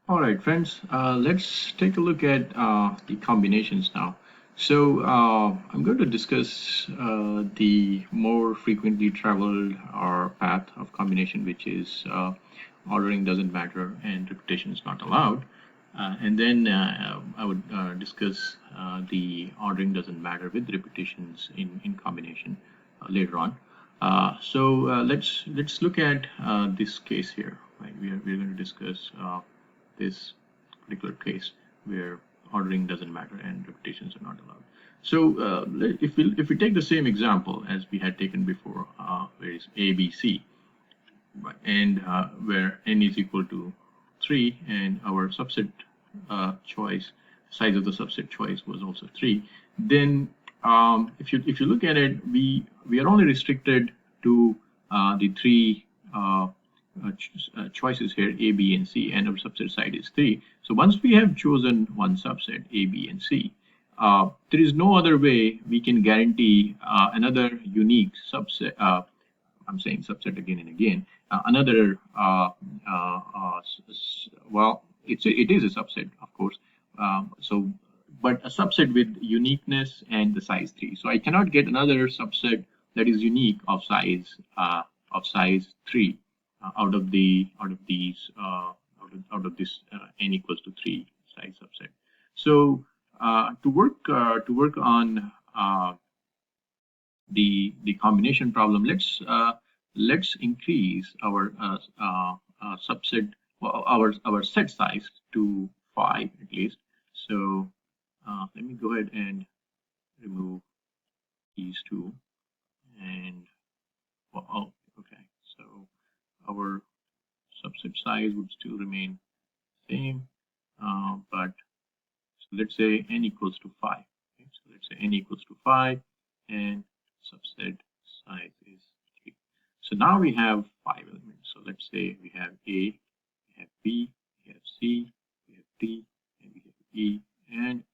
All right, friends, let's take a look at the combinations now. So I'm going to discuss the more frequently traveled path of combination, which is ordering doesn't matter and repetition is not allowed. And then I would discuss the ordering doesn't matter with repetitions in combination later on. Let's look at this case here. Right? We're going to discuss this particular case where ordering doesn't matter and repetitions are not allowed. So if we take the same example as we had taken before, where is A, B, C, right, and where n is equal to 3 and our subset choice, size of the subset choice was also 3, then if you look at it, we are only restricted to the three choices here, A, B, and C, and our subset size is 3. So once we have chosen one subset, A, B, and C, there is no other way we can guarantee another unique subset. I'm saying subset again and again. Another, well, it is a subset, of course. But a subset with uniqueness and the size 3. So I cannot get another subset that is unique of size 3 out of these out of this n equals to 3 size subset. So to work on the combination problem, let's increase our subset, well, our set size to 5 at least. So let me go ahead and remove these two, and well, oh, okay. So our subset size would still remain same, but so let's say n equals to 5. Okay? So let's say n equals to 5, and subset size is 3. So now we have 5 elements. So let's say we have A, we have B, we have C, we have D, and we have E, and F.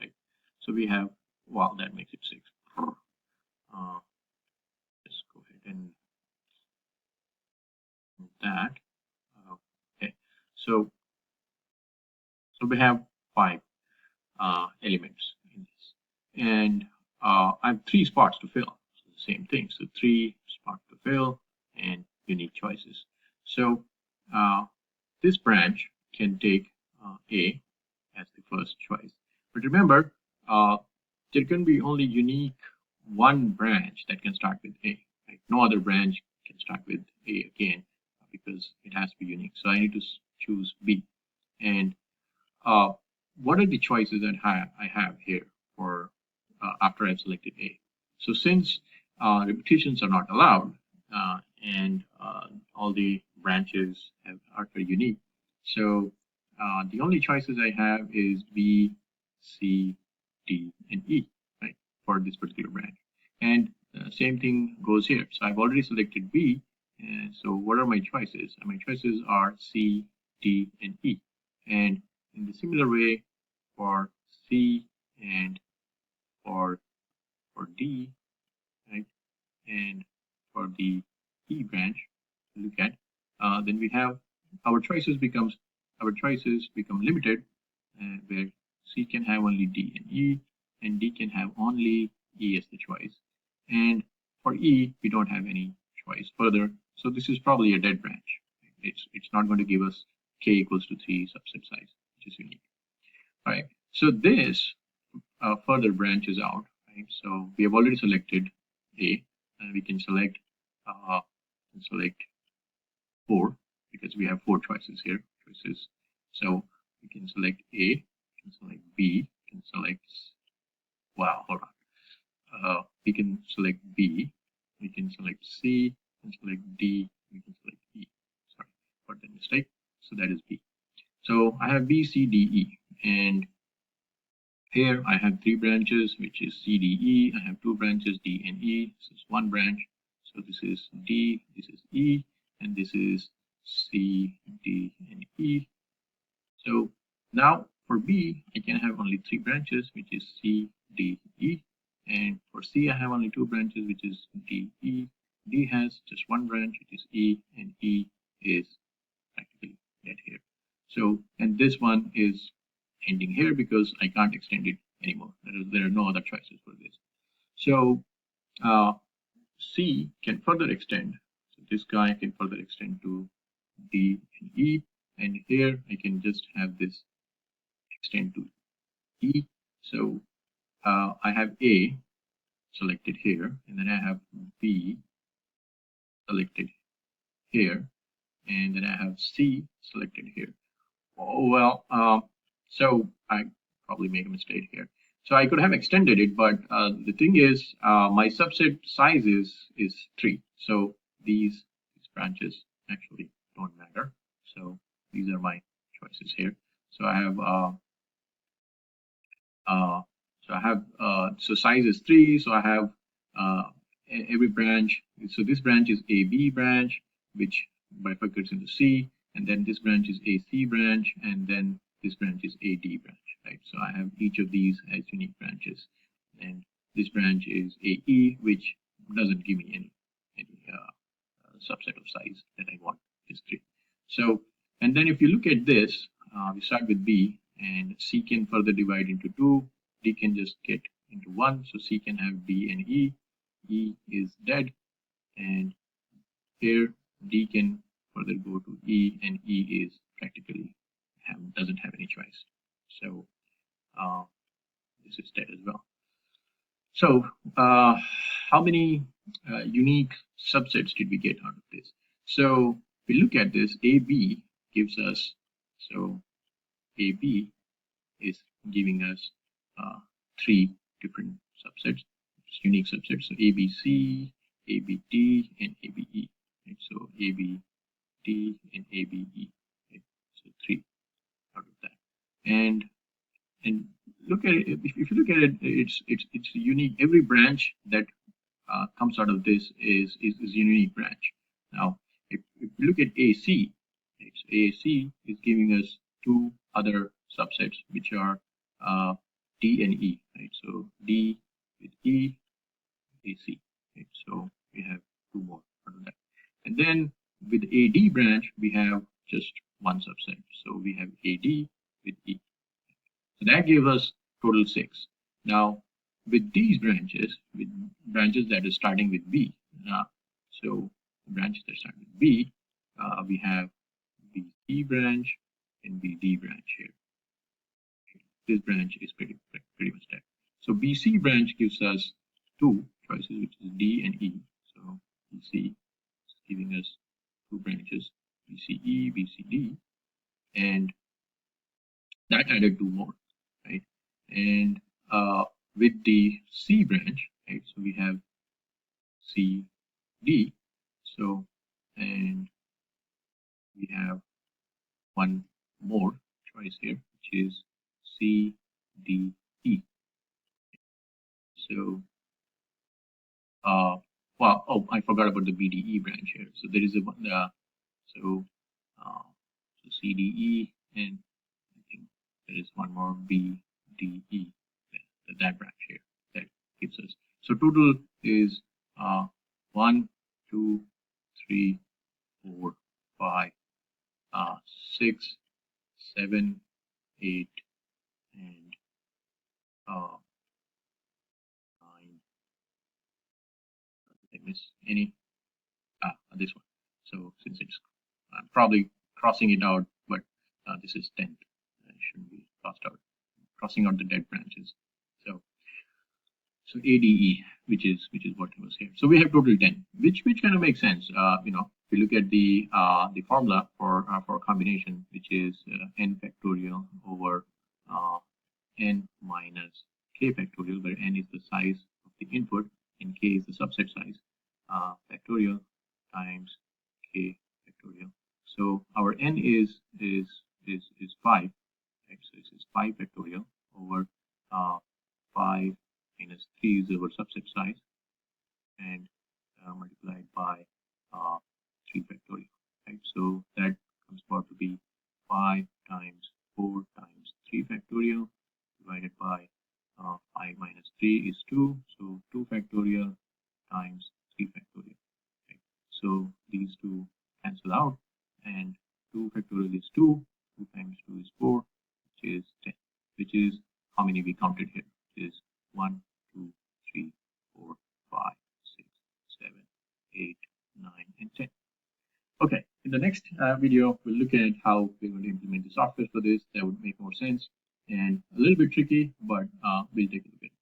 Right? So we have, well, that makes it 6. Let's go ahead and move that. Okay. So we have 5 elements in this, and I have 3 spots to fill. So the same thing. So 3 spots to fill and unique choices. So this branch can take A as the first choice. But remember, there can be only unique one branch that can start with A. Right? No other branch can start with A again because it has to be unique. So I need to choose B. And what are the choices that I have here for after I've selected A? So since repetitions are not allowed and all the branches are very unique, so the only choices I have is B, C, D, and E, right, for this particular branch. And same thing goes here. So I've already selected B, and so what are my choices? And my choices are C, D, and E. And in the similar way for C and for D, right, and for the E branch to look at, then we have our choices become limited, where C can have only D and E, and D can have only E as the choice. And for E, we don't have any choice further. So this is probably a dead branch. It's not going to give us K equals to 3 subset size, which is unique. All right. So this further branches out. Right. So we have already selected A, and we can select 4 because we have 4 choices here. So we can select A, we can select B, we can select, wow, hold on. We can select B, we can select C, we can select D, we can select E. Sorry for that mistake. So that is B. So I have B, C, D, E, and here I have 3 branches, which is C, D, E. I have 2 branches, D and E. This is 1 branch. So this is D, this is E, and this is C, D, and E. So now for B, I can have only 3 branches, which is C, D, E. And for C, I have only 2 branches, which is D, E. D has just 1 branch, which is E, and E is practically dead here. So, and this one is ending here because I can't extend it anymore. There are no other choices for this. So C can further extend. So this guy can further extend to D and E, and here I can just have this extend to E. So I have A selected here, and then I have B selected here, and then I have C selected here. Oh, well, so I probably made a mistake here. So I could have extended it, but the thing is, my subset size is 3. So these branches actually don't matter. So these are my choices here. So I have so size is 3. So I have every branch. So this branch is AB branch, which bifurcates into C, and then this branch is AC branch, and then this branch is AD branch, right? So I have each of these as unique branches, and this branch is AE, which doesn't give me any subset of size that I want, is 3. So, and then if you look at this, we start with B, and C can further divide into 2, D can just get into 1, so C can have D and E. E is dead, and here D can further go to E, and E is practically doesn't have any choice. So this is dead as well. So how many unique subsets did we get out of this? So we look at this. AB gives us, so AB is giving us 3 different subsets, unique subsets. So ABC, ABD, and ABE. Right? So ABD and ABE. Right? So 3 out of that. And look at it. If you look at it, it's unique. Every branch that comes out of this is a unique branch. Now, if you look at AC, right, so AC is giving us 2 other subsets, which are D and E. Right? So D with E, AC. Right? So we have 2 more out of that. And then with AD branch, we have just 1 subset. So we have AD with E. So that gives us total 6. Now, with these branches, with branches that is starting with B, so branches that start with B, we have BC branch and BD branch here. This branch is pretty much dead. So BC branch gives us 2 choices, which is D and E. So BC is giving us 2 branches, BCE, BCD, and that added 2 more, right? And with the C branch, right? So we have C, D. So, and we have 1 more choice here, which is C, D, E. So, well, oh, I forgot about the BDE branch here. So there is a so CDE, and I think there is 1 more BDE, that branch here that gives us. So total is 1, 2, 3, 4, 5, 6, 7, 8, and 9. Did I miss any? This one. So since it's, I'm probably crossing it out, but this is 10th. It shouldn't be crossed out. Crossing out the dead branches. So ADE, which is what was here. So we have total 10, which kind of makes sense. You know, if you look at the formula for combination, which is n factorial over n minus k factorial, where n is the size of the input and k is the subset size, factorial times k factorial. So our n is 5, right? So this is 5 factorial over 5 minus 3 is our subset size, and multiplied by 3 factorial, right? So that comes out to be 5 times 4 times 3 factorial divided by 5 minus 3 is 2, so 2 factorial times 3 factorial. Right? So these 2 cancel out, and 2 factorial is 2, 2 times many we counted here. It is 1, 2, 3, 4, 5, 6, 7, 8, 9, and 10. Okay, in the next video, we'll look at how we're going to implement the software for this. That would make more sense and a little bit tricky, but we'll take a look at it.